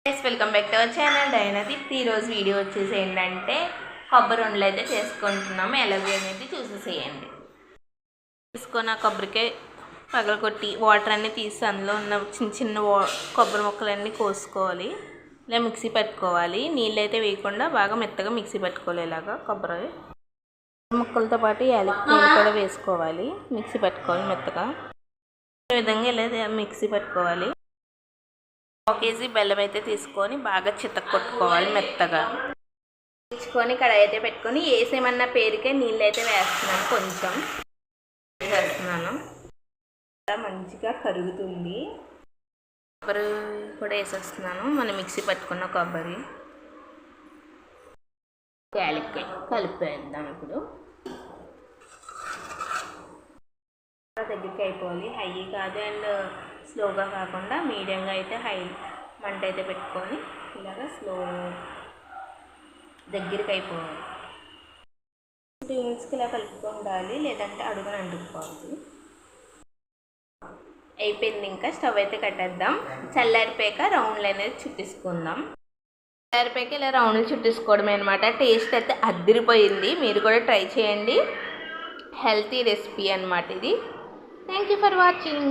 Welcome back to our channel Dynadeep. ఈరోజు video వచ్చేసి ఏంటంటే కొబ్బరి ఉండలు అయితే చేసుకుంటున్నాము. ఎలాగో అనేది చూసేసేయండి. తీసుకొని ఆ కొబ్బరికాయ పగలగొట్టి వాటర్ అన్నీ తీసి అందులో ఉన్న చిన్న చిన్న కొబ్బరి ముక్కలన్నీ కోసుకోవాలి. ఇలా మిక్సీ పెట్టుకోవాలి. నీళ్ళు అయితే వేయకుండా బాగా మెత్తగా మిక్సీ పెట్టుకోవాలి. ఇలాగా కొబ్బరి ముక్కలతో పాటు యాలక్కాయలు కూడా వేసుకోవాలి. మిక్సీ పెట్టుకోవాలి మెత్తగా. ఈ విధంగా ఇలా మిక్సీ పెట్టుకోవాలి. 1 కేజీ బెల్లం అయితే తీసుకొని బాగా చితక్కొట్టుకోవాలి మెత్తగా. తెచ్చుకొని కడాయి అయితే పెట్టుకొని వేసేమన్న పేరుకే నీళ్ళు అయితే వేస్తున్నాను. కొంచెం వేస్తున్నాను, మంచిగా కరుగుతుంది. కొబ్బరి కూడా వేసేస్తున్నాను. మనం మిక్సీ పట్టుకున్న కొబ్బరి యాలక్కాయ కలిపేద్దాం. ఇప్పుడు దగ్గరికి అయిపోవాలి. హై కాదు అండ్ స్లోగా కాకుండా మీడియంగా అయితే హై మంట అయితే పెట్టుకొని ఇలాగా స్లో దగ్గరికి అయిపోవాలి. 2 మినిట్స్కి ఇలా కలుపుతూ ఉండాలి, లేదంటే అడుగున అంటుకోవాలి. అయిపోయింది. ఇంకా స్టవ్ అయితే కట్టేద్దాం. చల్లారిపోయాక రౌండ్లు అనేది చుట్టేసుకుందాం. చల్లారిపోయాక ఇలా రౌండ్లు చుట్టేసుకోవడమే అనమాట. టేస్ట్ అయితే అదిరిపోయింది. మీరు కూడా ట్రై చేయండి. హెల్తీ రెసిపీ అనమాట ఇది. Thank you for watching.